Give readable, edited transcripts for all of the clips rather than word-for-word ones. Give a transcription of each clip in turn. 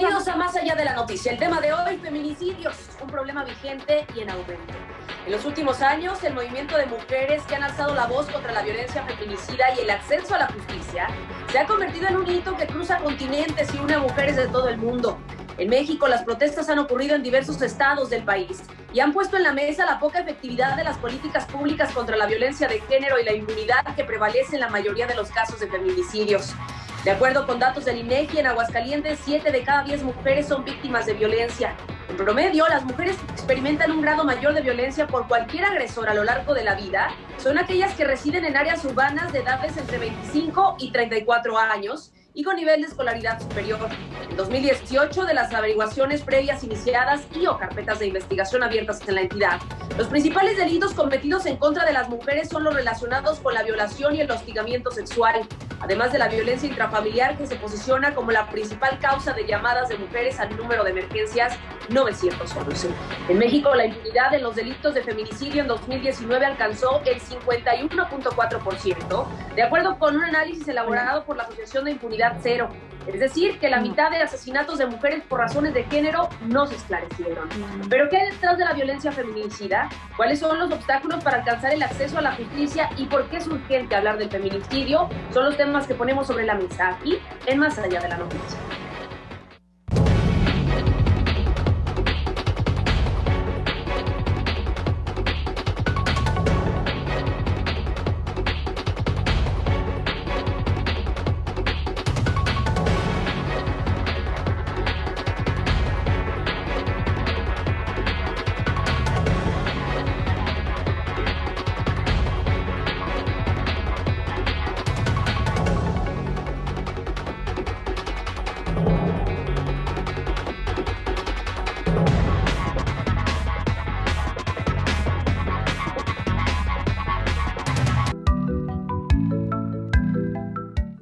Bienvenidos a Más Allá de la Noticia. El tema de hoy, feminicidios, un problema vigente y en aumento. En los últimos años, el movimiento de mujeres que han alzado la voz contra la violencia feminicida y el acceso a la justicia se ha convertido en un hito que cruza continentes y une a mujeres de todo el mundo. En México, las protestas han ocurrido en diversos estados del país y han puesto en la mesa la poca efectividad de las políticas públicas contra la violencia de género y la impunidad que prevalece en la mayoría de los casos de feminicidios. De acuerdo con datos del INEGI, en Aguascalientes, 7 de cada 10 mujeres son víctimas de violencia. En promedio, las mujeres que experimentan un grado mayor de violencia por cualquier agresor a lo largo de la vida son aquellas que residen en áreas urbanas de edades entre 25 y 34 años y con nivel de escolaridad superior. En 2018, de las averiguaciones previas iniciadas y o carpetas de investigación abiertas en la entidad, los principales delitos cometidos en contra de las mujeres son los relacionados con la violación y el hostigamiento sexual, además de la violencia intrafamiliar, que se posiciona como la principal causa de llamadas de mujeres al número de emergencias 911. En México, la impunidad en los delitos de feminicidio en 2019 alcanzó el 51.4%, de acuerdo con un análisis elaborado por la Asociación de Impunidad Cero. Es decir, que la mitad de asesinatos de mujeres por razones de género no se esclarecieron. ¿Pero qué hay detrás de la violencia feminicida? ¿Cuáles son los obstáculos para alcanzar el acceso a la justicia y por qué es urgente hablar del feminicidio? Son los temas que ponemos sobre la mesa aquí en Más Allá de la Noticia.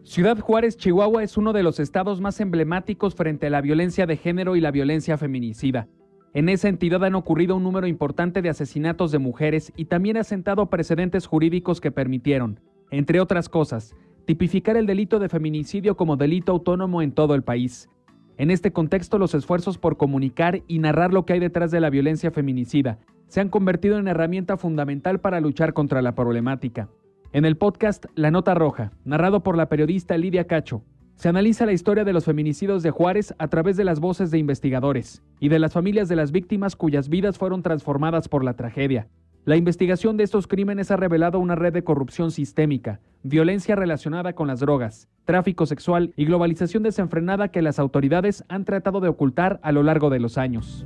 Ciudad Juárez, Chihuahua, es uno de los estados más emblemáticos frente a la violencia de género y la violencia feminicida. En esa entidad han ocurrido un número importante de asesinatos de mujeres y también ha sentado precedentes jurídicos que permitieron, entre otras cosas, tipificar el delito de feminicidio como delito autónomo en todo el país. En este contexto, los esfuerzos por comunicar y narrar lo que hay detrás de la violencia feminicida se han convertido en herramienta fundamental para luchar contra la problemática. En el podcast La Nota Roja, narrado por la periodista Lidia Cacho, se analiza la historia de los feminicidios de Juárez a través de las voces de investigadores y de las familias de las víctimas cuyas vidas fueron transformadas por la tragedia. La investigación de estos crímenes ha revelado una red de corrupción sistémica, violencia relacionada con las drogas, tráfico sexual y globalización desenfrenada que las autoridades han tratado de ocultar a lo largo de los años.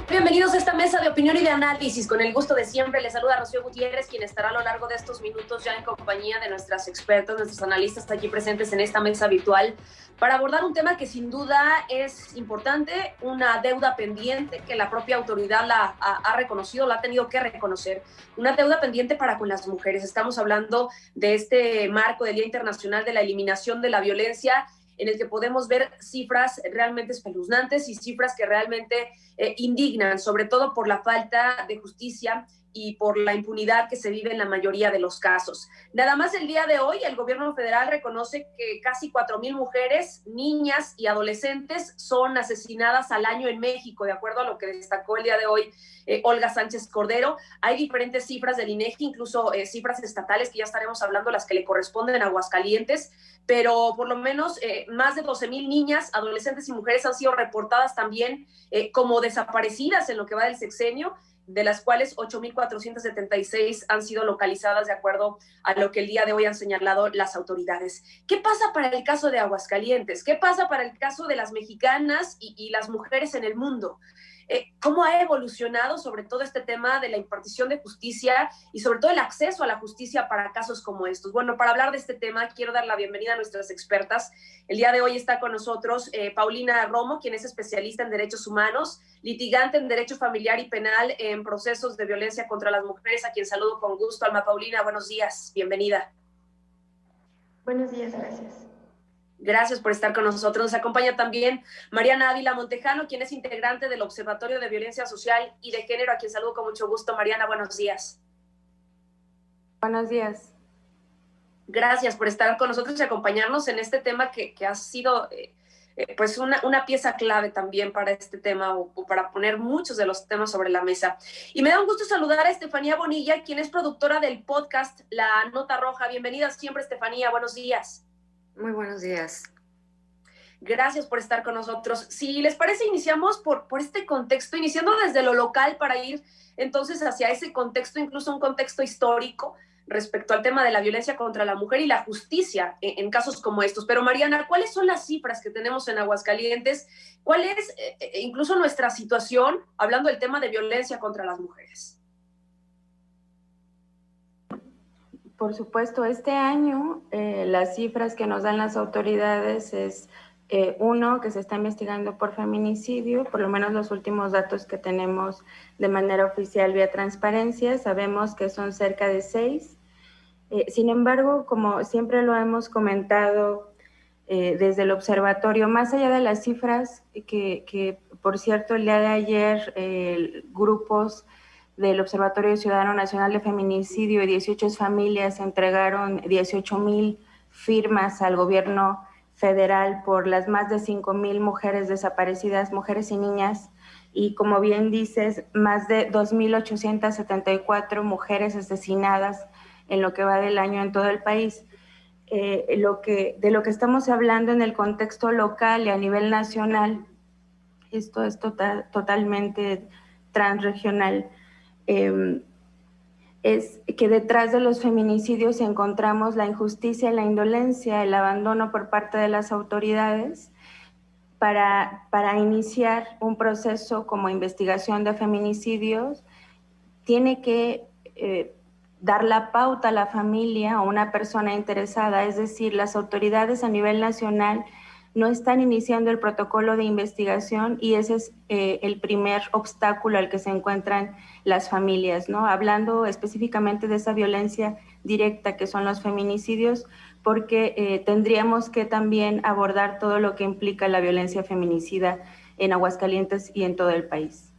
Bienvenidos a esta mesa de opinión y de análisis. Con el gusto de siempre, les saluda Rocío Gutiérrez, quien estará a lo largo de estos minutos ya en compañía de nuestras expertas, nuestros analistas aquí presentes en esta mesa virtual para abordar un tema que sin duda es importante, una deuda pendiente que la propia autoridad ha reconocido, la ha tenido que reconocer, una deuda pendiente para con las mujeres. Estamos hablando de este marco del Día Internacional de la Eliminación de la Violencia, en el que podemos ver cifras realmente espeluznantes y cifras que realmente indignan, sobre todo por la falta de justicia y por la impunidad que se vive en la mayoría de los casos. Nada más el día de hoy, el gobierno federal reconoce que casi 4,000 mujeres, niñas y adolescentes son asesinadas al año en México, de acuerdo a lo que destacó el día de hoy Olga Sánchez Cordero. Hay diferentes cifras del INEGI, incluso cifras estatales que ya estaremos hablando, las que le corresponden a Aguascalientes, pero por lo menos más de 12,000 niñas, adolescentes y mujeres han sido reportadas también como desaparecidas en lo que va del sexenio, de las cuales 8,476 han sido localizadas de acuerdo a lo que el día de hoy han señalado las autoridades. ¿Qué pasa para el caso de Aguascalientes? ¿Qué pasa para el caso de las mexicanas y las mujeres en el mundo? ¿Cómo ha evolucionado sobre todo este tema de la impartición de justicia y sobre todo el acceso a la justicia para casos como estos? Bueno, para hablar de este tema quiero dar la bienvenida a nuestras expertas. El día de hoy está con nosotros Paulina Romo, quien es especialista en derechos humanos, litigante en derecho familiar y penal en procesos de violencia contra las mujeres, a quien saludo con gusto. Alma Paulina, buenos días, bienvenida. Buenos días, gracias. Gracias por estar con nosotros. Nos acompaña también Mariana Ávila Montejano, quien es integrante del Observatorio de Violencia Social y de Género, a quien saludo con mucho gusto. Mariana, buenos días. Buenos días. Gracias por estar con nosotros y acompañarnos en este tema que ha sido pues una pieza clave también para este tema o para poner muchos de los temas sobre la mesa. Y me da un gusto saludar a Estefanía Bonilla, quien es productora del podcast La Nota Roja. Bienvenida siempre, Estefanía. Buenos días. Muy buenos días. Gracias por estar con nosotros. Si les parece, iniciamos por este contexto, iniciando desde lo local para ir entonces hacia ese contexto, incluso un contexto histórico respecto al tema de la violencia contra la mujer y la justicia en casos como estos. Pero Mariana, ¿cuáles son las cifras que tenemos en Aguascalientes? ¿Cuál es incluso nuestra situación hablando del tema de violencia contra las mujeres? Por supuesto, este año las cifras que nos dan las autoridades es uno, que se está investigando por feminicidio, por lo menos los últimos datos que tenemos de manera oficial vía transparencia, sabemos que son cerca de 6. Sin embargo, como siempre lo hemos comentado desde el observatorio, más allá de las cifras que por cierto, el día de ayer grupos del Observatorio Ciudadano Nacional de Feminicidio y 18 familias entregaron 18,000 firmas al gobierno federal por las más de 5,000 mujeres desaparecidas, mujeres y niñas, y como bien dices, más de 2,874 mujeres asesinadas en lo que va del año en todo el país. De lo que estamos hablando en el contexto local y a nivel nacional, esto es totalmente transregional, es que detrás de los feminicidios encontramos la injusticia, la indolencia, el abandono por parte de las autoridades para iniciar un proceso como investigación de feminicidios. Tiene que dar la pauta a la familia o una persona interesada, es decir, las autoridades a nivel nacional no están iniciando el protocolo de investigación y ese es el primer obstáculo al que se encuentran las familias, ¿no? Hablando específicamente de esa violencia directa que son los feminicidios, porque tendríamos que también abordar todo lo que implica la violencia feminicida en Aguascalientes y en todo el país.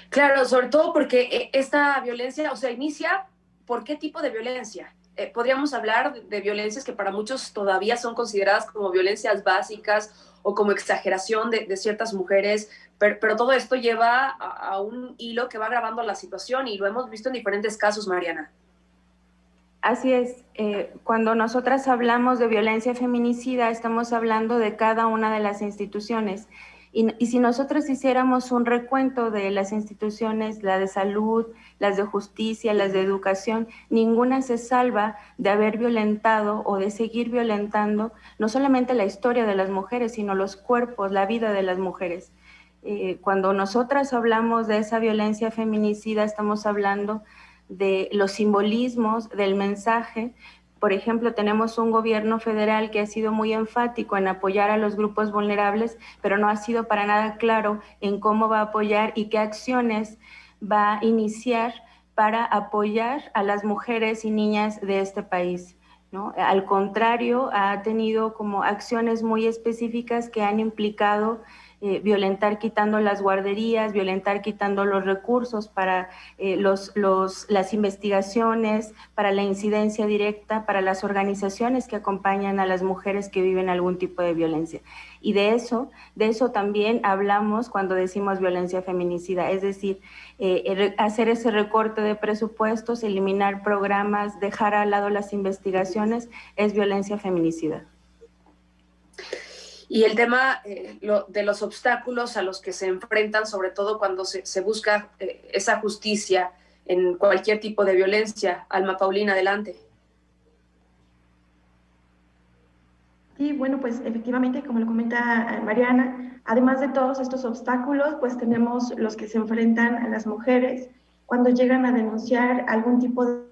Claro, sobre todo porque esta violencia, o sea, inicia por qué tipo de violencia. Podríamos hablar de violencias que para muchos todavía son consideradas como violencias básicas o como exageración de ciertas mujeres, pero todo esto lleva a un hilo que va agravando la situación y lo hemos visto en diferentes casos, Mariana. Así es, cuando nosotras hablamos de violencia feminicida, estamos hablando de cada una de las instituciones. Y si nosotros hiciéramos un recuento de las instituciones, la de salud, las de justicia, las de educación, ninguna se salva de haber violentado o de seguir violentando no solamente la historia de las mujeres, sino los cuerpos, la vida de las mujeres. Cuando nosotras hablamos de esa violencia feminicida, estamos hablando de los simbolismos, del mensaje. Por ejemplo, tenemos un gobierno federal que ha sido muy enfático en apoyar a los grupos vulnerables, pero no ha sido para nada claro en cómo va a apoyar y qué acciones va a iniciar para apoyar a las mujeres y niñas de este país, ¿no? Al contrario, ha tenido como acciones muy específicas que han implicado violentar quitando las guarderías, violentar quitando los recursos para las investigaciones, para la incidencia directa, para las organizaciones que acompañan a las mujeres que viven algún tipo de violencia. Y de eso también hablamos cuando decimos violencia feminicida, es decir, hacer ese recorte de presupuestos, eliminar programas, dejar al lado las investigaciones, es violencia feminicida. Y el tema de los obstáculos a los que se enfrentan, sobre todo cuando se busca esa justicia en cualquier tipo de violencia. Alma Paulina, adelante. Y bueno, pues efectivamente, como lo comenta Mariana, además de todos estos obstáculos, pues tenemos los que se enfrentan a las mujeres cuando llegan a denunciar algún tipo de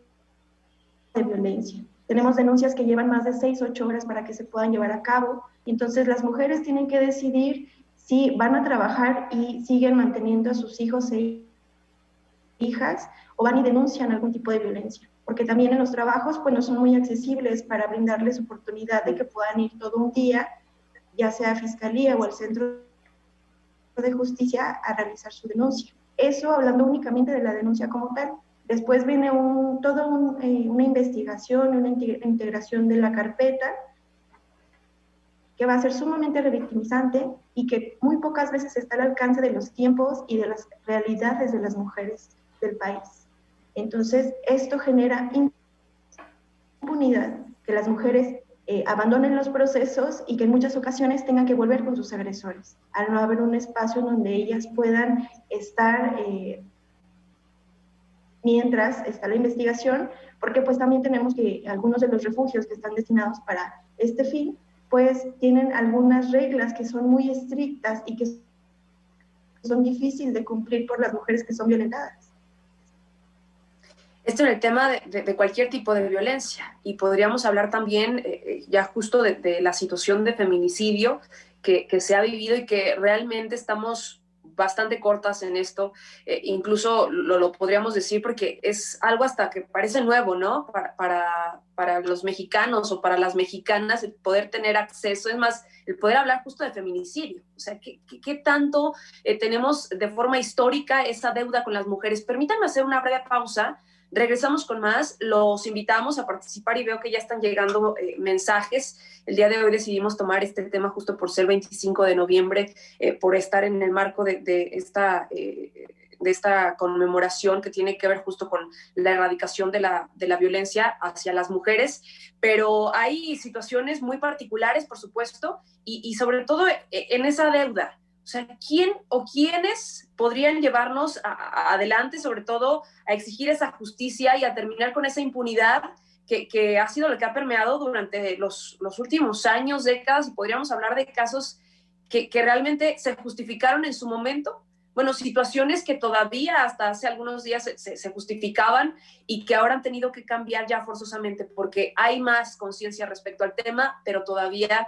violencia. Tenemos denuncias que llevan más de 6-8 horas para que se puedan llevar a cabo. Y entonces las mujeres tienen que decidir si van a trabajar y siguen manteniendo a sus hijos e hijas o van y denuncian algún tipo de violencia. Porque también en los trabajos pues no son muy accesibles para brindarles oportunidad de que puedan ir todo un día, ya sea a Fiscalía o al Centro de Justicia, a realizar su denuncia. Eso hablando únicamente de la denuncia como tal. Después viene una investigación, una integración de la carpeta, que va a ser sumamente revictimizante y que muy pocas veces está al alcance de los tiempos y de las realidades de las mujeres del país. Entonces, esto genera impunidad, que las mujeres abandonen los procesos y que en muchas ocasiones tengan que volver con sus agresores, al no haber un espacio donde ellas puedan estar mientras está la investigación, porque pues también tenemos que algunos de los refugios que están destinados para este fin, pues tienen algunas reglas que son muy estrictas y que son difíciles de cumplir por las mujeres que son violentadas. Esto en el tema de cualquier tipo de violencia, y podríamos hablar también ya justo de la situación de feminicidio que se ha vivido y que realmente estamos bastante cortas en esto, incluso lo podríamos decir porque es algo hasta que parece nuevo, ¿no? Para los mexicanos o para las mexicanas el poder tener acceso, es más, el poder hablar justo de feminicidio, o sea, ¿qué tanto tenemos de forma histórica esa deuda con las mujeres? Permítanme hacer una breve pausa. Regresamos con más, los invitamos a participar y veo que ya están llegando mensajes. El día de hoy decidimos tomar este tema justo por ser 25 de noviembre, por estar en el marco de esta conmemoración que tiene que ver justo con la erradicación de la violencia hacia las mujeres, pero hay situaciones muy particulares, por supuesto, y sobre todo en esa deuda. O sea, ¿quién o quiénes podrían llevarnos adelante, sobre todo a exigir esa justicia y a terminar con esa impunidad que ha sido lo que ha permeado durante los últimos años, décadas? Y podríamos hablar de casos que realmente se justificaron en su momento. Bueno, situaciones que todavía hasta hace algunos días se justificaban y que ahora han tenido que cambiar ya forzosamente porque hay más conciencia respecto al tema, pero todavía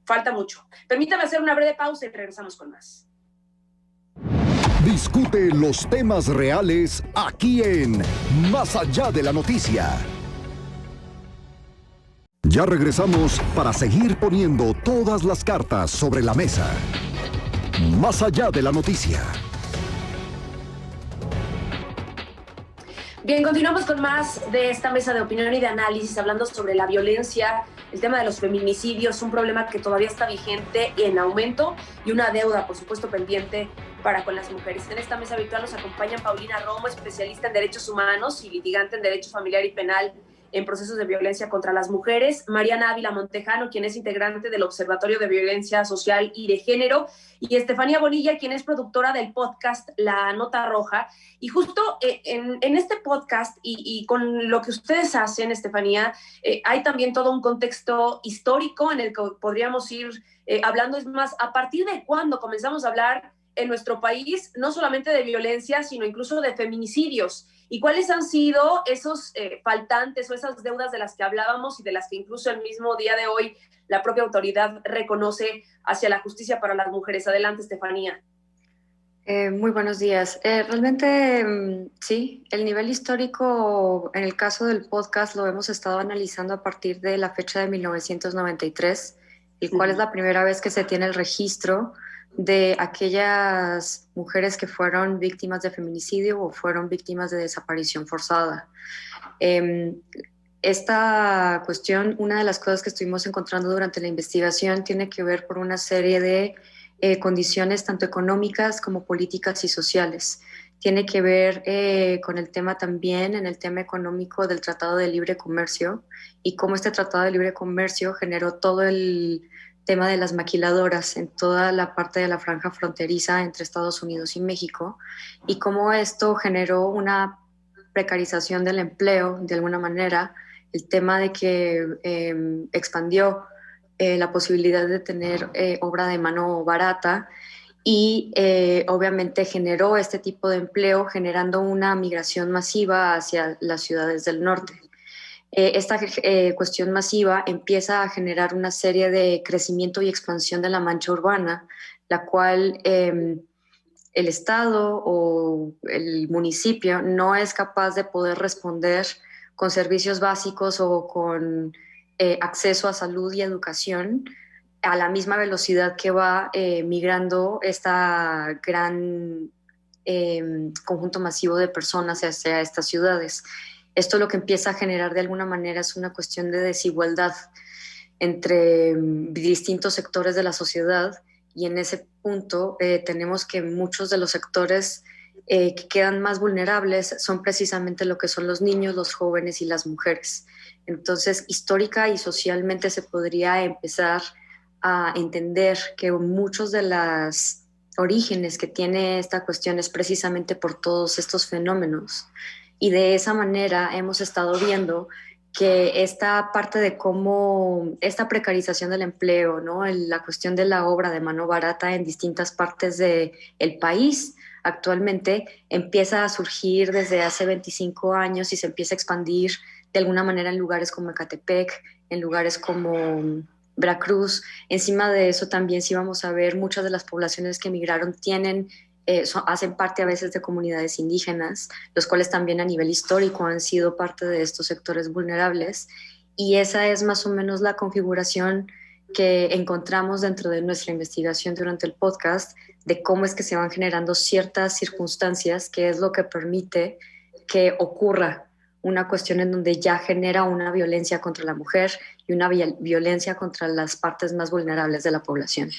falta mucho. Permítame hacer una breve pausa y regresamos con más. Discute los temas reales aquí en Más Allá de la Noticia. Ya regresamos para seguir poniendo todas las cartas sobre la mesa. Más Allá de la Noticia. Bien, continuamos con más de esta mesa de opinión y de análisis, hablando sobre la violencia, el tema de los feminicidios, un problema que todavía está vigente y en aumento, y una deuda, por supuesto, pendiente para con las mujeres. En esta mesa virtual nos acompaña Paulina Romo, especialista en derechos humanos y litigante en derecho familiar y penal en procesos de violencia contra las mujeres, Mariana Ávila Montejano, quien es integrante del Observatorio de Violencia Social y de Género, y Estefanía Bonilla, quien es productora del podcast La Nota Roja. Y justo en este podcast y con lo que ustedes hacen, Estefanía, hay también todo un contexto histórico en el que podríamos ir hablando. Es más, ¿a partir de cuándo comenzamos a hablar en nuestro país no solamente de violencia, sino incluso de feminicidios? ¿Y cuáles han sido esos faltantes o esas deudas de las que hablábamos y de las que incluso el mismo día de hoy la propia autoridad reconoce hacia la justicia para las mujeres? Adelante, Estefanía. Muy buenos días. Realmente, sí, el nivel histórico en el caso del podcast lo hemos estado analizando a partir de la fecha de 1993, el cual es la primera vez que se tiene el registro de aquellas mujeres que fueron víctimas de feminicidio o fueron víctimas de desaparición forzada. Esta cuestión, una de las cosas que estuvimos encontrando durante la investigación tiene que ver por una serie de condiciones tanto económicas como políticas y sociales. Tiene que ver con el tema también, en el tema económico del Tratado de Libre Comercio y cómo este Tratado de Libre Comercio generó todo el tema de las maquiladoras en toda la parte de la franja fronteriza entre Estados Unidos y México, y cómo esto generó una precarización del empleo de alguna manera, el tema de que expandió la posibilidad de tener obra de mano barata y obviamente generó este tipo de empleo generando una migración masiva hacia las ciudades del norte. Esta cuestión masiva empieza a generar una serie de crecimiento y expansión de la mancha urbana, la cual el Estado o el municipio no es capaz de poder responder con servicios básicos o con acceso a salud y educación a la misma velocidad que va migrando esta gran conjunto masivo de personas hacia estas ciudades. Esto lo que empieza a generar de alguna manera es una cuestión de desigualdad entre distintos sectores de la sociedad, y en ese punto tenemos que muchos de los sectores que quedan más vulnerables son precisamente lo que son los niños, los jóvenes y las mujeres. Entonces, histórica y socialmente se podría empezar a entender que muchos de los orígenes que tiene esta cuestión es precisamente por todos estos fenómenos. Y de esa manera hemos estado viendo que esta parte de cómo esta precarización del empleo, ¿no? La cuestión de la obra de mano barata en distintas partes del país actualmente empieza a surgir desde hace 25 años y se empieza a expandir de alguna manera en lugares como Ecatepec, en lugares como Veracruz. Encima de eso también sí vamos a ver muchas de las poblaciones que emigraron hacen parte a veces de comunidades indígenas, los cuales también a nivel histórico han sido parte de estos sectores vulnerables, y esa es más o menos la configuración que encontramos dentro de nuestra investigación durante el podcast, de cómo es que se van generando ciertas circunstancias, que es lo que permite que ocurra una cuestión en donde ya genera una violencia contra la mujer y una violencia contra las partes más vulnerables de la población.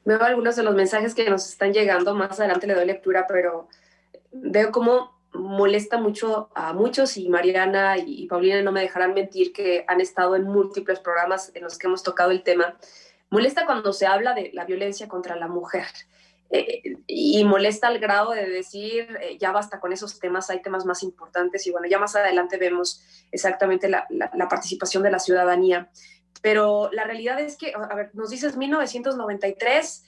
Veo algunos de los mensajes que nos están llegando, más adelante le doy lectura, pero veo cómo molesta mucho a muchos, y Mariana y Paulina no me dejarán mentir que han estado en múltiples programas en los que hemos tocado el tema. Molesta cuando se habla de la violencia contra la mujer, y molesta al grado de decir, ya basta con esos temas, hay temas más importantes, y bueno, ya más adelante vemos exactamente la participación de la ciudadanía. Pero la realidad es que, a ver, nos dices 1993,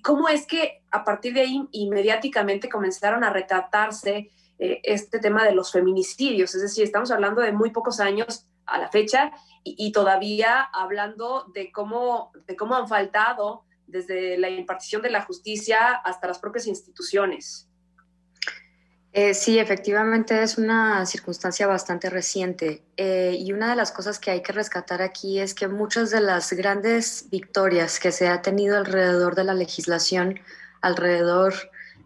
¿cómo es que a partir de ahí mediáticamente comenzaron a retratarse este tema de los feminicidios? Es decir, estamos hablando de muy pocos años a la fecha, y todavía hablando de cómo han faltado desde la impartición de la justicia hasta las propias instituciones. Sí, efectivamente es una circunstancia bastante reciente, y una de las cosas que hay que rescatar aquí es que muchas de las grandes victorias que se ha tenido alrededor de la legislación, alrededor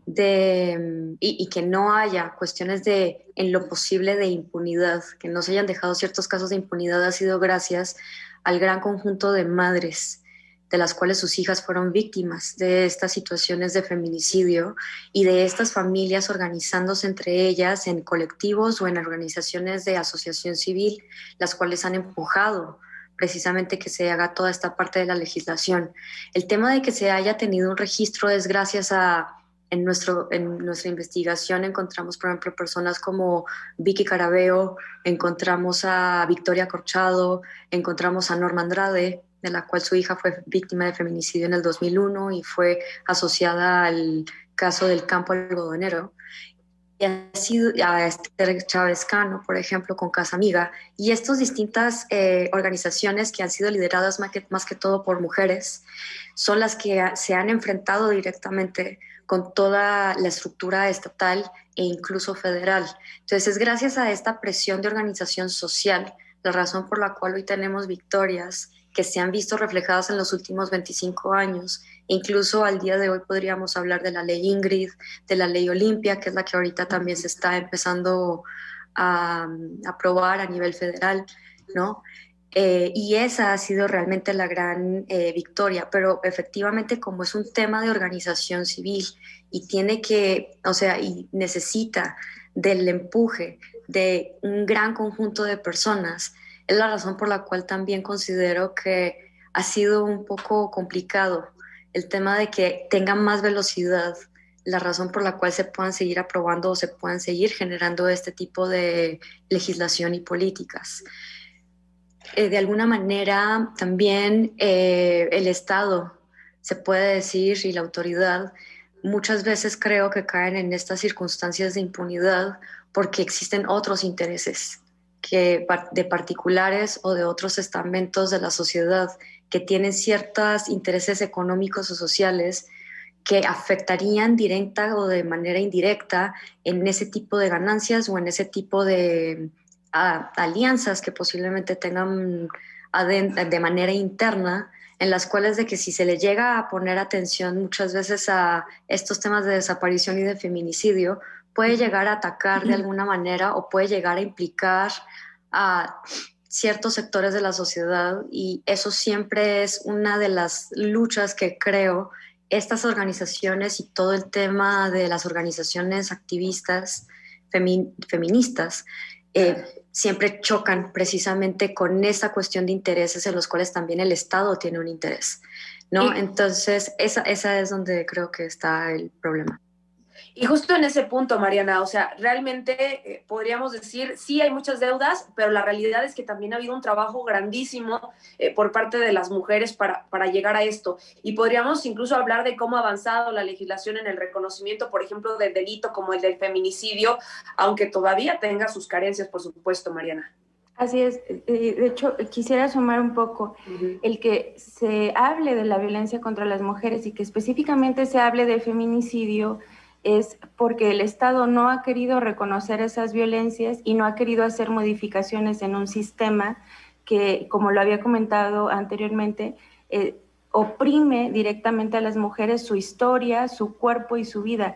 de, y que no haya cuestiones de, en lo posible, de impunidad, que no se hayan dejado ciertos casos de impunidad, ha sido gracias al gran conjunto de madres de las cuales sus hijas fueron víctimas de estas situaciones de feminicidio, y de estas familias organizándose entre ellas en colectivos o en organizaciones de asociación civil, las cuales han empujado precisamente que se haga toda esta parte de la legislación. El tema de que se haya tenido un registro es gracias a, en nuestra investigación encontramos, por ejemplo, personas como Vicky Carabeo, encontramos a Victoria Corchado, encontramos a Norma Andrade, de la cual su hija fue víctima de feminicidio en el 2001 y fue asociada al caso del campo algodonero. Y ha sido a Esther Chávez Cano, por ejemplo, con Casa Amiga, y estas distintas organizaciones que han sido lideradas más que todo por mujeres, son las que se han enfrentado directamente con toda la estructura estatal e incluso federal. Entonces, es gracias a esta presión de organización social la razón por la cual hoy tenemos victorias que se han visto reflejadas en los últimos 25 años. Incluso al día de hoy podríamos hablar de la ley Ingrid, de la ley Olimpia, que es la que ahorita también se está empezando a aprobar a nivel federal, ¿no? Y esa ha sido realmente la gran victoria, pero efectivamente, como es un tema de organización civil y tiene que, o sea, y necesita del empuje de un gran conjunto de personas, es la razón por la cual también considero que ha sido un poco complicado el tema de que tengan más velocidad, la razón por la cual se puedan seguir aprobando o se puedan seguir generando este tipo de legislación y políticas. De alguna manera también el Estado, se puede decir, y la autoridad, muchas veces creo que caen en estas circunstancias de impunidad porque existen otros intereses de particulares o de otros estamentos de la sociedad que tienen ciertos intereses económicos o sociales que afectarían directa o de manera indirecta en ese tipo de ganancias o en ese tipo de alianzas que posiblemente tengan de manera interna en las cuales de que si se le llega a poner atención muchas veces a estos temas de desaparición y de feminicidio, puede llegar a atacar de alguna manera o puede llegar a implicar a ciertos sectores de la sociedad, y eso siempre es una de las luchas que creo estas organizaciones y todo el tema de las organizaciones activistas feministas siempre chocan precisamente con esa cuestión de intereses en los cuales también el Estado tiene un interés, ¿no? Entonces, esa es donde creo que está el problema. Y justo en ese punto, Mariana, o sea, realmente podríamos decir, sí hay muchas deudas, pero la realidad es que también ha habido un trabajo grandísimo por parte de las mujeres para llegar a esto. Y podríamos incluso hablar de cómo ha avanzado la legislación en el reconocimiento, por ejemplo, del delito como el del feminicidio, aunque todavía tenga sus carencias, por supuesto, Mariana. Así es. De hecho, quisiera sumar un poco el que se hable de la violencia contra las mujeres y que específicamente se hable de feminicidio, es porque el Estado no ha querido reconocer esas violencias y no ha querido hacer modificaciones en un sistema que, como lo había comentado anteriormente, oprime directamente a las mujeres su historia, su cuerpo y su vida.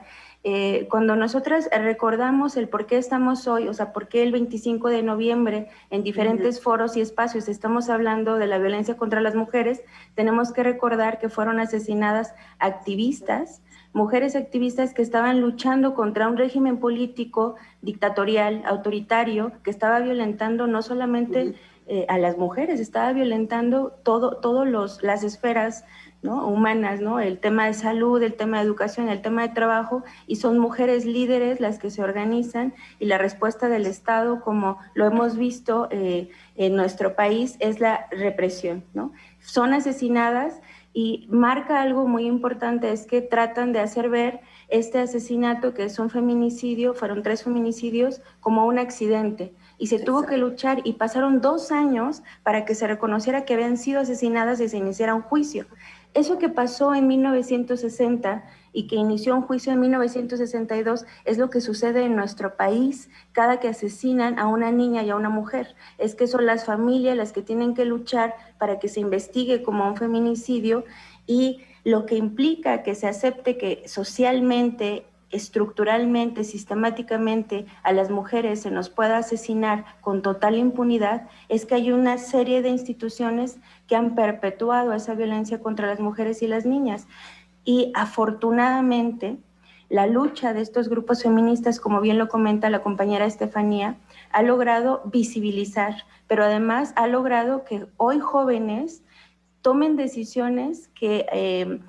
Cuando nosotras recordamos el por qué estamos hoy, o sea, por qué el 25 de noviembre en diferentes foros y espacios estamos hablando de la violencia contra las mujeres, tenemos que recordar que fueron asesinadas activistas, mujeres activistas que estaban luchando contra un régimen político dictatorial, autoritario, que estaba violentando no solamente a las mujeres, estaba violentando todas las esferas, ¿no?, humanas, ¿no? El tema de salud, el tema de educación, el tema de trabajo, y son mujeres líderes las que se organizan, y la respuesta del Estado, como lo hemos visto en nuestro país, es la represión, ¿no? Son asesinadas. Y marca algo muy importante, es que tratan de hacer ver este asesinato, que es un feminicidio, fueron 3 feminicidios, como un accidente. Y se tuvo que luchar, y pasaron 2 años para que se reconociera que habían sido asesinadas y se iniciara un juicio. Eso que pasó en 1960 y que inició un juicio en 1962 es lo que sucede en nuestro país cada que asesinan a una niña y a una mujer. Es que son las familias las que tienen que luchar para que se investigue como un feminicidio, y lo que implica que se acepte que socialmente, estructuralmente, sistemáticamente a las mujeres se nos pueda asesinar con total impunidad, es que hay una serie de instituciones que han perpetuado esa violencia contra las mujeres y las niñas. Y afortunadamente, la lucha de estos grupos feministas, como bien lo comenta la compañera Estefanía, ha logrado visibilizar, pero además ha logrado que hoy jóvenes tomen decisiones que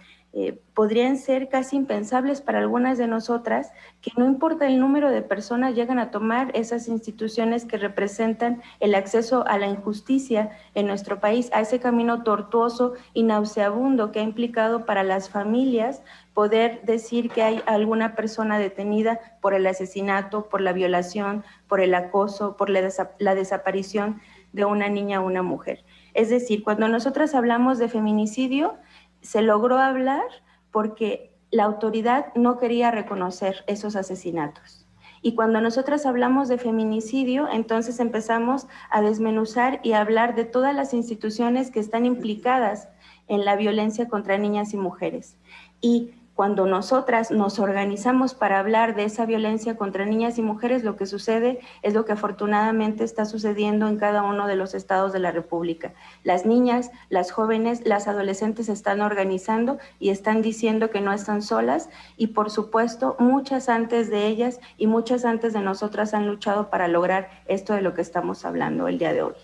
podrían ser casi impensables para algunas de nosotras, que no importa el número de personas, llegan a tomar esas instituciones que representan el acceso a la injusticia en nuestro país, a ese camino tortuoso y nauseabundo que ha implicado para las familias poder decir que hay alguna persona detenida por el asesinato, por la violación, por el acoso, por la desaparición de una niña o una mujer. Es decir, cuando nosotras hablamos de feminicidio, se logró hablar porque la autoridad no quería reconocer esos asesinatos. Y cuando nosotras hablamos de feminicidio, entonces empezamos a desmenuzar y a hablar de todas las instituciones que están implicadas en la violencia contra niñas y mujeres. Y cuando nosotras nos organizamos para hablar de esa violencia contra niñas y mujeres, lo que sucede es lo que afortunadamente está sucediendo en cada uno de los estados de la República. Las niñas, las jóvenes, las adolescentes se están organizando y están diciendo que no están solas, y por supuesto muchas antes de ellas y muchas antes de nosotras han luchado para lograr esto de lo que estamos hablando el día de hoy.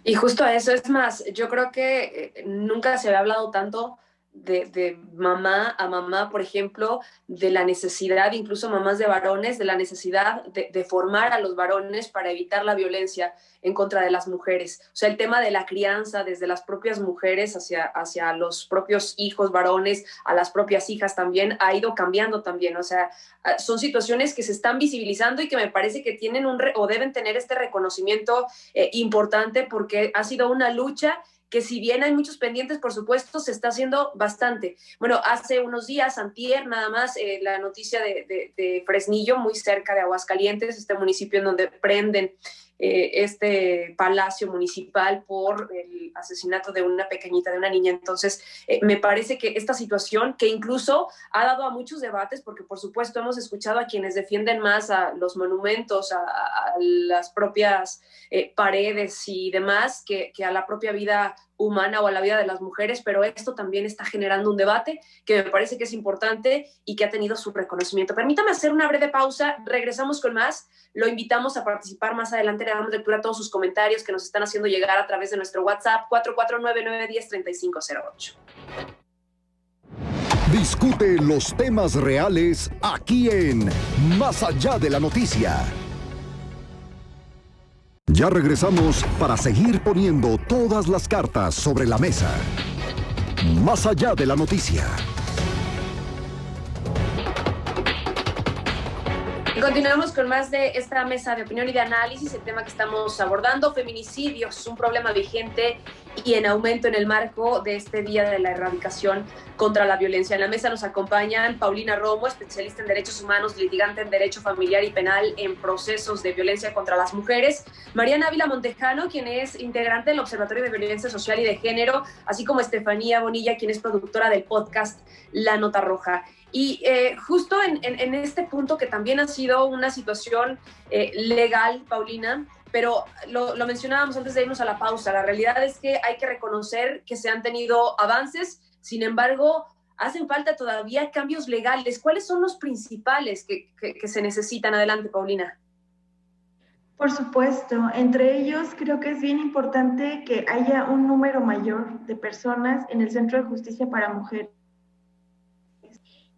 Y justo eso, es más, yo creo que nunca se había hablado tanto de mamá a mamá, por ejemplo, de la necesidad, incluso mamás de varones, de la necesidad de formar a los varones para evitar la violencia en contra de las mujeres. O sea, el tema de la crianza desde las propias mujeres hacia los propios hijos varones, a las propias hijas también, ha ido cambiando también. O sea, son situaciones que se están visibilizando y que me parece que tienen o deben tener este reconocimiento importante, porque ha sido una lucha que, si bien hay muchos pendientes, por supuesto, se está haciendo bastante. Bueno, hace unos días, antier nada más, la noticia de Fresnillo, muy cerca de Aguascalientes, este municipio en donde prenden este palacio municipal por el asesinato de una pequeñita, de una niña. Entonces, me parece que esta situación, que incluso ha dado a muchos debates, porque por supuesto hemos escuchado a quienes defienden más a los monumentos, a las propias paredes y demás, que a la propia vida humana o a la vida de las mujeres, pero esto también está generando un debate que me parece que es importante y que ha tenido su reconocimiento. Permítame hacer una breve pausa, regresamos con más, lo invitamos a participar más adelante, le damos lectura a todos sus comentarios que nos están haciendo llegar a través de nuestro WhatsApp 449-910-3508. Discute los temas reales aquí en Más Allá de la Noticia. Ya regresamos para seguir poniendo todas las cartas sobre la mesa. Más Allá de la Noticia. Y continuamos con más de esta mesa de opinión y de análisis. El tema que estamos abordando, feminicidios, un problema vigente y en aumento en el marco de este Día de la Erradicación contra la Violencia. En la mesa nos acompañan Paulina Romo, especialista en derechos humanos, litigante en derecho familiar y penal en procesos de violencia contra las mujeres, Mariana Ávila Montejano, quien es integrante del Observatorio de Violencia Social y de Género, así como Estefanía Bonilla, quien es productora del podcast La Nota Roja. Y justo en este punto, que también ha sido una situación legal, Paulina, pero lo mencionábamos antes de irnos a la pausa, la realidad es que hay que reconocer que se han tenido avances, sin embargo, hacen falta todavía cambios legales. ¿Cuáles son los principales que se necesitan? Adelante, Paulina. Por supuesto, entre ellos creo que es bien importante que haya un número mayor de personas en el Centro de Justicia para Mujeres.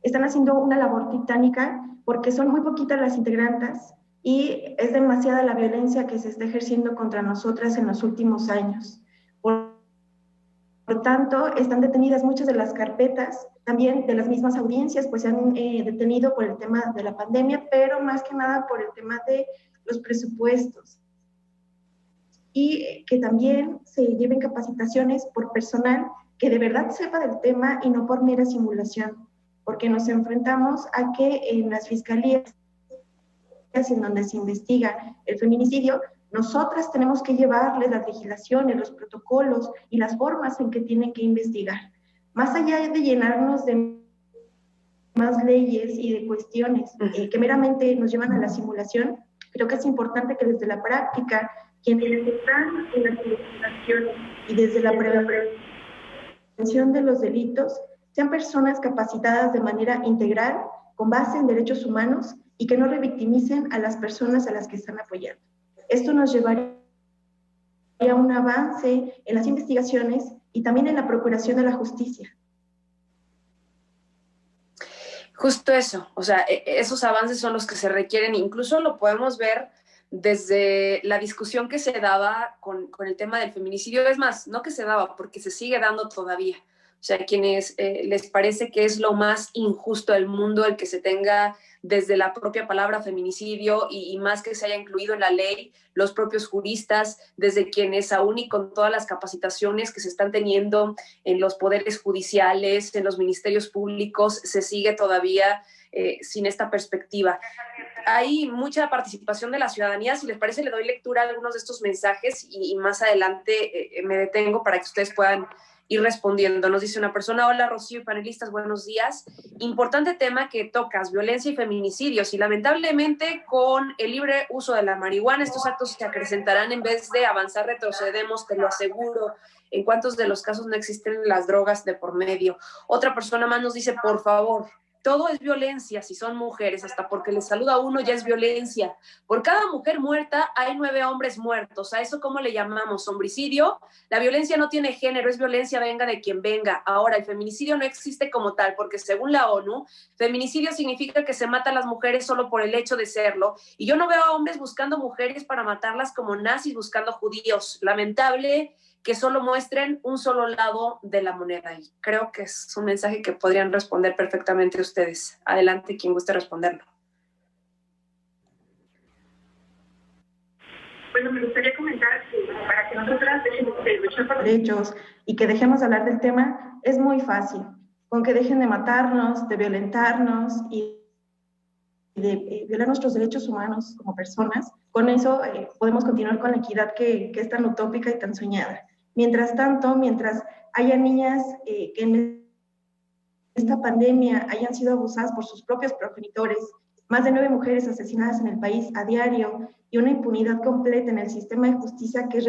Están haciendo una labor titánica porque son muy poquitas las integrantes y es demasiada la violencia que se está ejerciendo contra nosotras en los últimos años. Por tanto, están detenidas muchas de las carpetas, también de las mismas audiencias, pues se han detenido por el tema de la pandemia, pero más que nada por el tema de los presupuestos. Y que también se lleven capacitaciones por personal que de verdad sepa del tema y no por mera simulación, porque nos enfrentamos a que en las fiscalías en donde se investiga el feminicidio, nosotras tenemos que llevarles las legislaciones, los protocolos y las formas en que tienen que investigar. Más allá de llenarnos de más leyes y de cuestiones que meramente nos llevan a la simulación, creo que es importante que desde la práctica, quienes están en las investigaciones y desde la prevención de los delitos, sean personas capacitadas de manera integral, con base en derechos humanos, y que no revictimicen a las personas a las que están apoyando. Esto nos llevaría a un avance en las investigaciones y también en la procuración de la justicia. Justo eso, o sea, esos avances son los que se requieren, incluso lo podemos ver desde la discusión que se daba con el tema del feminicidio. Es más, no que se daba, porque se sigue dando todavía. O sea, quienes les parece que es lo más injusto del mundo el que se tenga desde la propia palabra feminicidio y más que se haya incluido en la ley, los propios juristas, desde quienes aún y con todas las capacitaciones que se están teniendo en los poderes judiciales, en los ministerios públicos, se sigue todavía sin esta perspectiva. Hay mucha participación de la ciudadanía. Si les parece, le doy lectura a algunos de estos mensajes y más adelante me detengo para que ustedes puedan ir respondiendo. Nos dice una persona: hola Rocío y panelistas, buenos días. Importante tema que tocas, violencia y feminicidios, y lamentablemente con el libre uso de la marihuana estos actos se acrecentarán en vez de avanzar, retrocedemos, te lo aseguro. ¿En cuántos de los casos no existen las drogas de por medio? Otra persona más nos dice: por favor, todo es violencia si son mujeres, hasta porque les saluda a uno ya es violencia. Por cada mujer muerta hay 9 hombres muertos. ¿A eso cómo le llamamos? ¿Homicidio? La violencia no tiene género, es violencia venga de quien venga. Ahora, el feminicidio no existe como tal, porque según la ONU, feminicidio significa que se mata a las mujeres solo por el hecho de serlo. Y yo no veo a hombres buscando mujeres para matarlas como nazis buscando judíos. Lamentable que solo muestren un solo lado de la moneda. Y creo que es un mensaje que podrían responder perfectamente ustedes. Adelante, quien guste responderlo. Bueno, me gustaría comentar que para que nosotras dejemos de luchar por derechos y que dejemos de hablar del tema, es muy fácil. Con que dejen de matarnos, de violentarnos y de violar nuestros derechos humanos como personas, Con eso podemos continuar con la equidad que es tan utópica y tan soñada. Mientras tanto, mientras haya niñas que en esta pandemia hayan sido abusadas por sus propios progenitores, más de 9 mujeres asesinadas en el país a diario y una impunidad completa en el sistema de justicia que es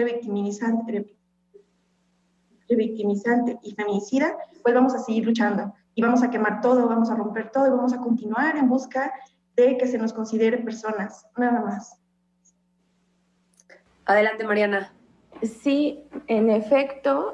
revictimizante y feminicida, pues vamos a seguir luchando y vamos a quemar todo, vamos a romper todo y vamos a continuar en busca de que se nos considere personas, nada más. Adelante, Mariana. Sí, en efecto,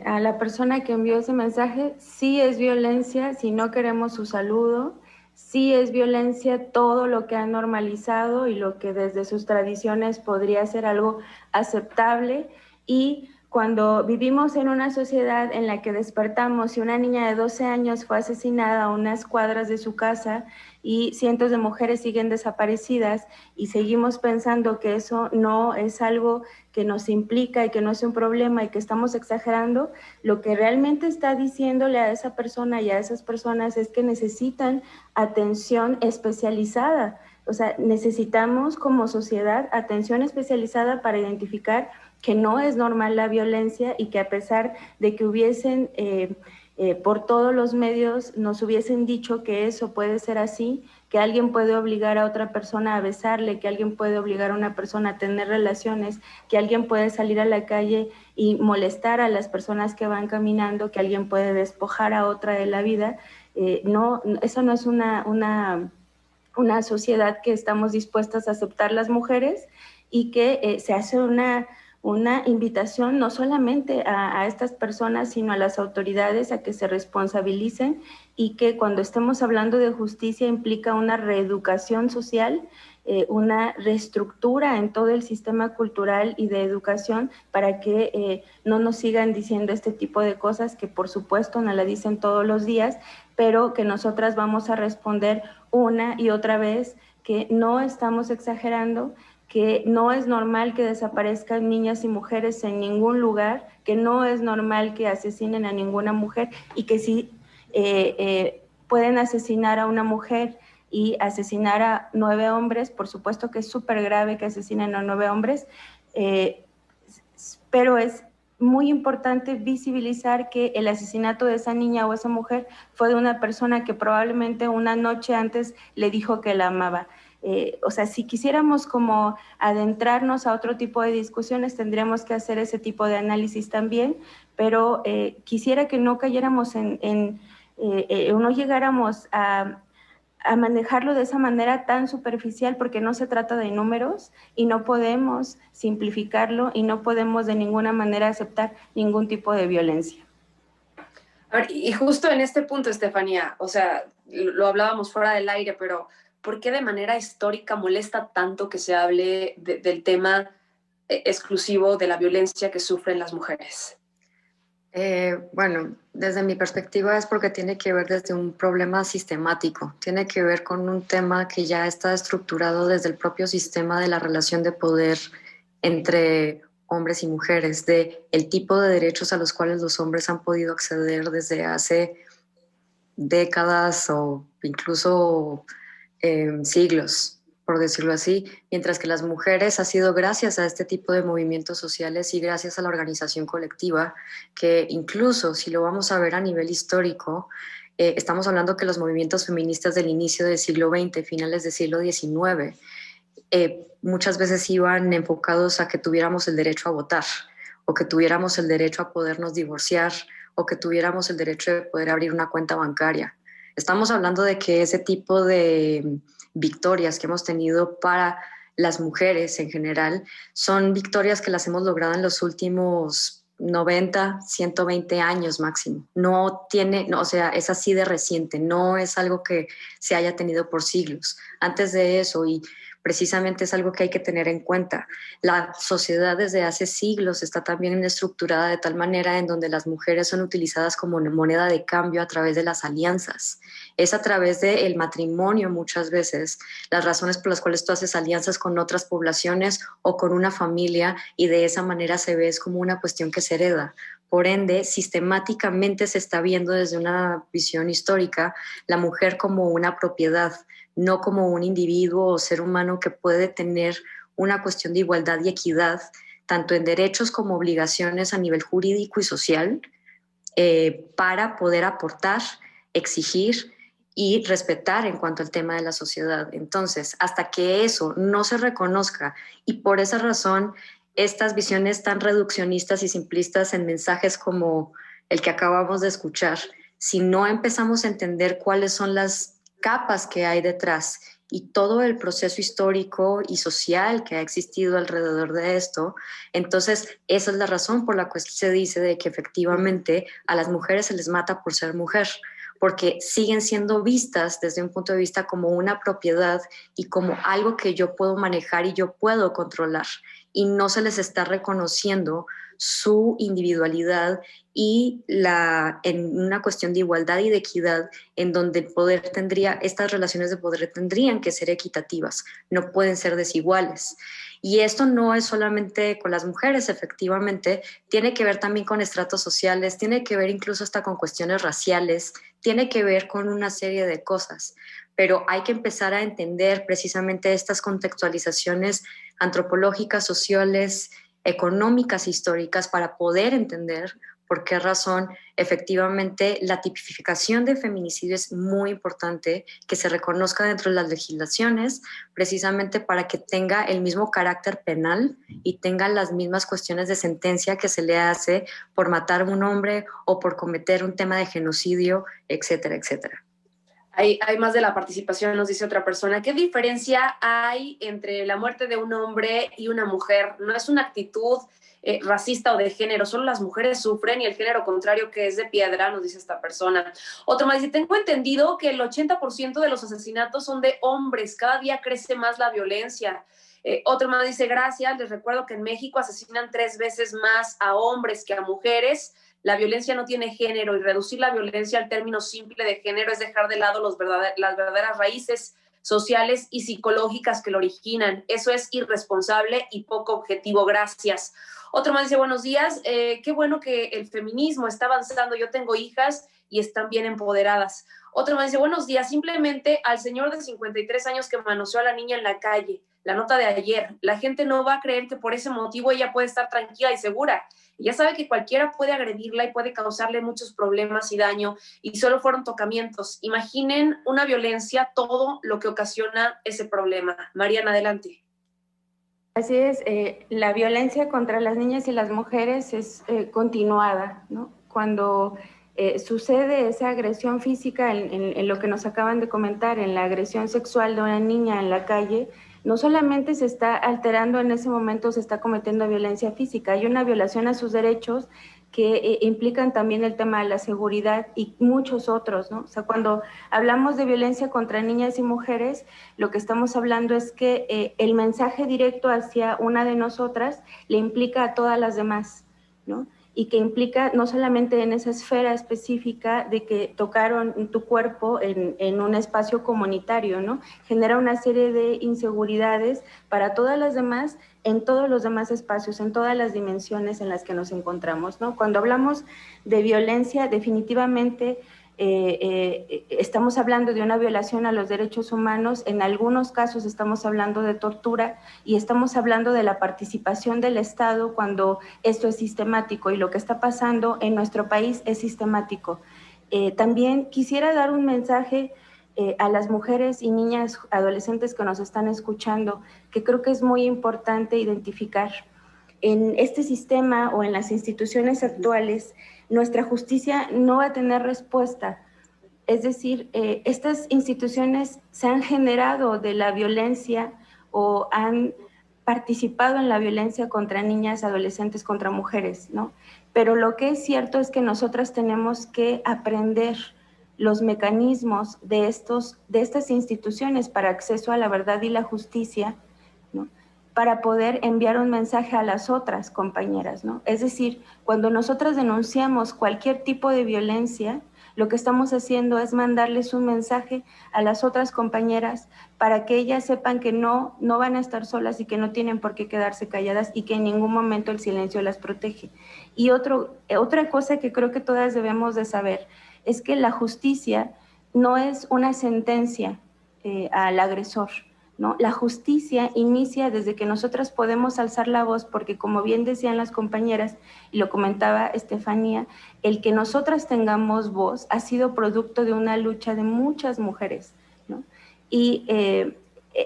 a la persona que envió ese mensaje, sí es violencia si no queremos su saludo, sí es violencia todo lo que ha normalizado y lo que desde sus tradiciones podría ser algo aceptable. Y cuando vivimos en una sociedad en la que despertamos y una niña de 12 años fue asesinada a unas cuadras de su casa y cientos de mujeres siguen desaparecidas y seguimos pensando que eso no es algo que nos implica y que no es un problema y que estamos exagerando, lo que realmente está diciéndole a esa persona y a esas personas es que necesitan atención especializada. O sea, necesitamos como sociedad atención especializada para identificar que no es normal la violencia y que a pesar de que hubiesen por todos los medios nos hubiesen dicho que eso puede ser así, que alguien puede obligar a otra persona a besarle, que alguien puede obligar a una persona a tener relaciones, que alguien puede salir a la calle y molestar a las personas que van caminando, que alguien puede despojar a otra de la vida. No, eso no es una sociedad que estamos dispuestas a aceptar las mujeres y que se hace una invitación no solamente a estas personas, sino a las autoridades a que se responsabilicen y que cuando estemos hablando de justicia implica una reeducación social, una reestructura en todo el sistema cultural y de educación para que no nos sigan diciendo este tipo de cosas que por supuesto no la dicen todos los días, pero que nosotras vamos a responder una y otra vez que no estamos exagerando, que no es normal que desaparezcan niñas y mujeres en ningún lugar, que no es normal que asesinen a ninguna mujer y que si pueden asesinar a una mujer y asesinar a 9 hombres, por supuesto que es súper grave que asesinen a 9 hombres, pero es muy importante visibilizar que el asesinato de esa niña o esa mujer fue de una persona que probablemente una noche antes le dijo que la amaba. O sea, si quisiéramos como adentrarnos a otro tipo de discusiones, tendríamos que hacer ese tipo de análisis también, pero quisiera que no cayéramos o no llegáramos a manejarlo de esa manera tan superficial, porque no se trata de números y no podemos simplificarlo y no podemos de ninguna manera aceptar ningún tipo de violencia. A ver, y justo en este punto, Estefanía, o sea, lo hablábamos fuera del aire, pero ¿por qué de manera histórica molesta tanto que se hable del tema exclusivo de la violencia que sufren las mujeres? Bueno, desde mi perspectiva es porque tiene que ver desde un problema sistemático, tiene que ver con un tema que ya está estructurado desde el propio sistema de la relación de poder entre hombres y mujeres, de el tipo de derechos a los cuales los hombres han podido acceder desde hace décadas o incluso siglos, por decirlo así, mientras que las mujeres ha sido gracias a este tipo de movimientos sociales y gracias a la organización colectiva, que incluso si lo vamos a ver a nivel histórico, estamos hablando que los movimientos feministas del inicio del siglo XX, finales del siglo XIX, muchas veces iban enfocados a que tuviéramos el derecho a votar, o que tuviéramos el derecho a podernos divorciar, o que tuviéramos el derecho de poder abrir una cuenta bancaria. Estamos hablando de que ese tipo de victorias que hemos tenido para las mujeres en general son victorias que las hemos logrado en los últimos 90, 120 años máximo. O sea, es así de reciente, no es algo que se haya tenido por siglos. Antes de eso, y precisamente es algo que hay que tener en cuenta, la sociedad desde hace siglos está también estructurada de tal manera en donde las mujeres son utilizadas como moneda de cambio a través de las alianzas. Es a través del matrimonio muchas veces las razones por las cuales tú haces alianzas con otras poblaciones o con una familia y de esa manera se ve como una cuestión que se hereda. Por ende, sistemáticamente se está viendo desde una visión histórica la mujer como una propiedad, no como un individuo o ser humano que puede tener una cuestión de igualdad y equidad, tanto en derechos como obligaciones a nivel jurídico y social, para poder aportar, exigir y respetar en cuanto al tema de la sociedad. Entonces, hasta que eso no se reconozca, y por esa razón estas visiones tan reduccionistas y simplistas en mensajes como el que acabamos de escuchar, si no empezamos a entender cuáles son las capas que hay detrás y todo el proceso histórico y social que ha existido alrededor de esto, entonces esa es la razón por la que se dice de que efectivamente a las mujeres se les mata por ser mujer, porque siguen siendo vistas desde un punto de vista como una propiedad y como algo que yo puedo manejar y yo puedo controlar, y no se les está reconociendo su individualidad y en una cuestión de igualdad y de equidad, en donde el poder estas relaciones de poder tendrían que ser equitativas, no pueden ser desiguales. Y esto no es solamente con las mujeres, efectivamente, tiene que ver también con estratos sociales, tiene que ver incluso hasta con cuestiones raciales, tiene que ver con una serie de cosas, pero hay que empezar a entender precisamente estas contextualizaciones antropológicas, sociales, económicas, históricas, para poder entender por qué razón efectivamente la tipificación de feminicidio es muy importante, que se reconozca dentro de las legislaciones, precisamente para que tenga el mismo carácter penal y tenga las mismas cuestiones de sentencia que se le hace por matar a un hombre o por cometer un tema de genocidio, etcétera, etcétera. Hay más de la participación, nos dice otra persona. ¿Qué diferencia hay entre la muerte de un hombre y una mujer? No es una actitud racista o de género, solo las mujeres sufren y el género contrario que es de piedra, nos dice esta persona. Otro más dice, tengo entendido que el 80% de los asesinatos son de hombres, cada día crece más la violencia. Otro más dice, gracias, les recuerdo que en México asesinan 3 veces más a hombres que a mujeres. La violencia no tiene género y reducir la violencia al término simple de género es dejar de lado las verdaderas raíces sociales y psicológicas que lo originan. Eso es irresponsable y poco objetivo. Gracias. Otro más dice, buenos días, qué bueno que el feminismo está avanzando. Yo tengo hijas y están bien empoderadas. Otro más dice, buenos días, simplemente al señor de 53 años que manoseó a la niña en la calle, la nota de ayer, la gente no va a creer que por ese motivo ella puede estar tranquila y segura. Ya sabe que cualquiera puede agredirla y puede causarle muchos problemas y daño, y solo fueron tocamientos. Imaginen una violencia, todo lo que ocasiona ese problema. Mariana, adelante. Así es, la violencia contra las niñas y las mujeres es continuada, ¿no? Cuando sucede esa agresión física en lo que nos acaban de comentar, en la agresión sexual de una niña en la calle, no solamente se está alterando en ese momento, se está cometiendo violencia física, hay una violación a sus derechos que implican también el tema de la seguridad y muchos otros, ¿no? O sea, cuando hablamos de violencia contra niñas y mujeres, lo que estamos hablando es que el mensaje directo hacia una de nosotras le implica a todas las demás, ¿no? Y que implica no solamente en esa esfera específica de que tocaron tu cuerpo en un espacio comunitario, ¿no? Genera una serie de inseguridades para todas las demás, en todos los demás espacios, en todas las dimensiones en las que nos encontramos, ¿no? Cuando hablamos de violencia, definitivamente estamos hablando de una violación a los derechos humanos, en algunos casos estamos hablando de tortura y estamos hablando de la participación del Estado cuando esto es sistemático, y lo que está pasando en nuestro país es sistemático. También quisiera dar un mensaje a las mujeres y niñas, adolescentes que nos están escuchando, que creo que es muy importante identificar. En este sistema o en las instituciones actuales, nuestra justicia no va a tener respuesta. Es decir, estas instituciones se han generado de la violencia o han participado en la violencia contra niñas, adolescentes, contra mujeres, ¿no? Pero lo que es cierto es que nosotras tenemos que aprender los mecanismos de estas instituciones para acceso a la verdad y la justicia, ¿no? Para poder enviar un mensaje a las otras compañeras, ¿no? Es decir, cuando nosotras denunciamos cualquier tipo de violencia, lo que estamos haciendo es mandarles un mensaje a las otras compañeras para que ellas sepan que no van a estar solas y que no tienen por qué quedarse calladas y que en ningún momento el silencio las protege. Y otra cosa que creo que todas debemos de saber es que la justicia no es una sentencia al agresor, ¿no? La justicia inicia desde que nosotras podemos alzar la voz, porque como bien decían las compañeras, y lo comentaba Estefanía, el que nosotras tengamos voz ha sido producto de una lucha de muchas mujeres, ¿no? Y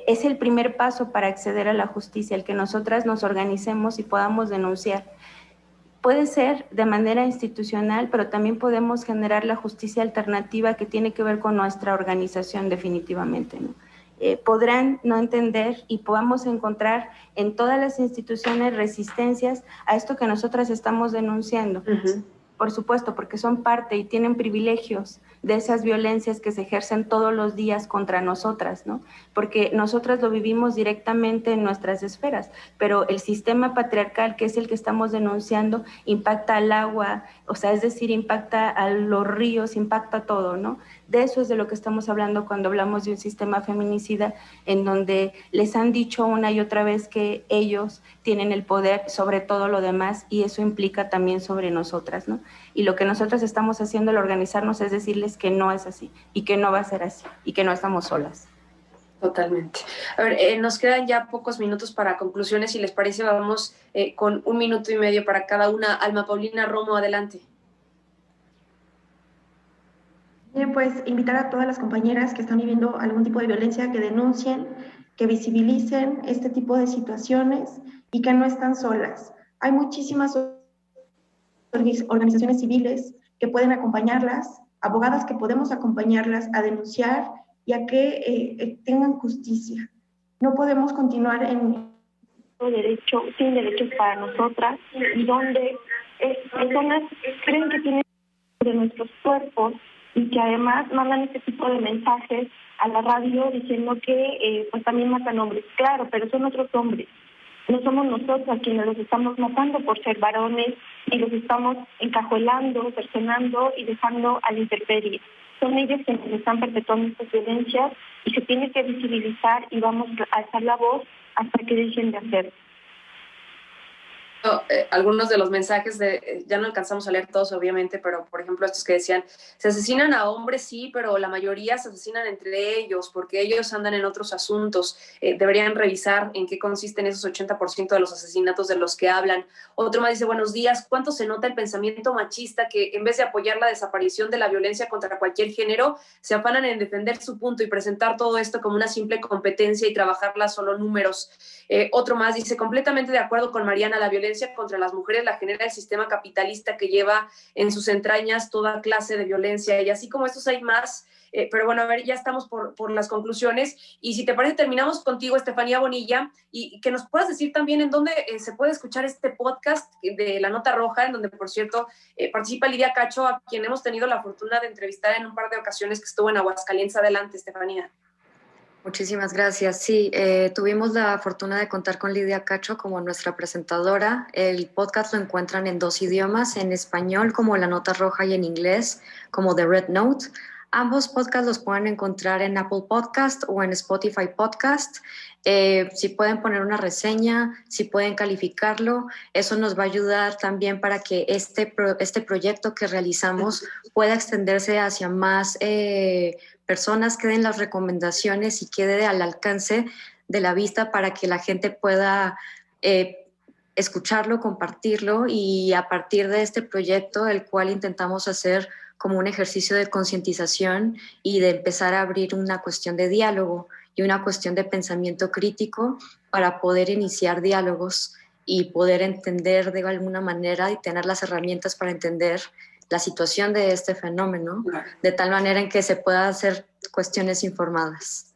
es el primer paso para acceder a la justicia, el que nosotras nos organicemos y podamos denunciar. Puede ser de manera institucional, pero también podemos generar la justicia alternativa que tiene que ver con nuestra organización definitivamente, ¿no? Podrán no entender y podamos encontrar en todas las instituciones resistencias a esto que nosotras estamos denunciando. Por supuesto, porque son parte y tienen privilegios de esas violencias que se ejercen todos los días contra nosotras, ¿no? Porque nosotras lo vivimos directamente en nuestras esferas, pero el sistema patriarcal, que es el que estamos denunciando, impacta al agua, o sea, es decir, impacta a los ríos, impacta todo, ¿no? De eso es de lo que estamos hablando cuando hablamos de un sistema feminicida en donde les han dicho una y otra vez que ellos tienen el poder sobre todo lo demás y eso implica también sobre nosotras, ¿no? Y lo que nosotras estamos haciendo al organizarnos es decirles que no es así y que no va a ser así y que no estamos solas. Totalmente. A ver, nos quedan ya pocos minutos para conclusiones. Si les parece, vamos con 1 minuto y medio para cada una. Alma Paulina Romo, adelante. Bien, pues invitar a todas las compañeras que están viviendo algún tipo de violencia que denuncien, que visibilicen este tipo de situaciones y que no están solas. Hay muchísimas organizaciones civiles que pueden acompañarlas, abogadas que podemos acompañarlas a denunciar y a que tengan justicia. No podemos continuar en derecho, sin derechos para nosotras, y donde personas creen que tienen de nuestros cuerpos y que además mandan este tipo de mensajes a la radio diciendo que pues también matan hombres. Claro, pero son otros hombres. No somos nosotros quienes los estamos matando por ser varones y los estamos encajuelando, cercenando y dejando a la intemperie. Son ellos quienes están perpetuando estas violencias y se tiene que visibilizar y vamos a alzar la voz hasta que dejen de hacerlo. Algunos de los mensajes, ya no alcanzamos a leer todos obviamente, pero por ejemplo estos que decían, se asesinan a hombres sí, pero la mayoría se asesinan entre ellos porque ellos andan en otros asuntos, deberían revisar en qué consisten esos 80% de los asesinatos de los que hablan. Otro más dice, buenos días, ¿cuánto se nota el pensamiento machista que en vez de apoyar la desaparición de la violencia contra cualquier género, se afanan en defender su punto y presentar todo esto como una simple competencia y trabajarla solo números? Otro más dice, completamente de acuerdo con Mariana, la violencia contra las mujeres la genera el sistema capitalista que lleva en sus entrañas toda clase de violencia, y así como estos hay más, pero bueno, a ver, ya estamos por las conclusiones, y si te parece terminamos contigo, Estefanía Bonilla, y que nos puedas decir también en dónde se puede escuchar este podcast de La Nota Roja, en donde por cierto participa Lidia Cacho, a quien hemos tenido la fortuna de entrevistar en un par de ocasiones que estuvo en Aguascalientes. Adelante, Estefanía. Muchísimas gracias. Sí, tuvimos la fortuna de contar con Lidia Cacho como nuestra presentadora. El podcast lo encuentran en 2 idiomas, en español como La Nota Roja y en inglés como The Red Note. Ambos podcasts los pueden encontrar en Apple Podcast o en Spotify Podcast. Si pueden poner una reseña, si pueden calificarlo, eso nos va a ayudar también para que este proyecto que realizamos pueda extenderse hacia más personas, que den las recomendaciones y quede al alcance de la vista para que la gente pueda escucharlo, compartirlo, y a partir de este proyecto, el cual intentamos hacer como un ejercicio de concientización y de empezar a abrir una cuestión de diálogo y una cuestión de pensamiento crítico para poder iniciar diálogos y poder entender de alguna manera y tener las herramientas para entender la situación de este fenómeno, de tal manera en que se pueda hacer cuestiones informadas.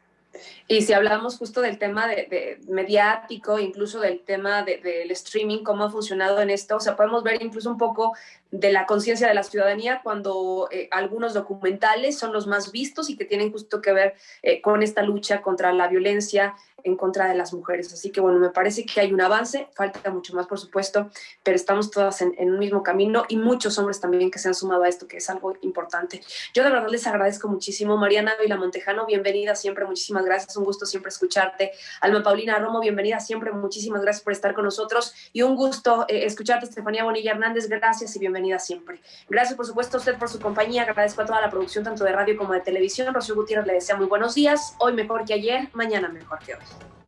Y si hablamos justo del tema de mediático, incluso del tema del streaming, cómo ha funcionado en esto, o sea, podemos ver incluso un poco de la conciencia de la ciudadanía cuando algunos documentales son los más vistos y que tienen justo que ver con esta lucha contra la violencia en contra de las mujeres. Así que bueno, me parece que hay un avance, falta mucho más por supuesto, pero estamos todas en un mismo camino y muchos hombres también que se han sumado a esto, que es algo importante. Yo de verdad les agradezco muchísimo. Mariana Ávila Montejano, bienvenida siempre, muchísimas gracias, un gusto siempre escucharte. Alma Paulina Romo, bienvenida siempre, muchísimas gracias por estar con nosotros y un gusto escucharte. Estefanía Bonilla Hernández, gracias y bienvenida siempre. Gracias, por supuesto, a usted por su compañía, agradezco a toda la producción, tanto de radio como de televisión. Rocío Gutiérrez le desea muy buenos días, hoy mejor que ayer, mañana mejor que hoy.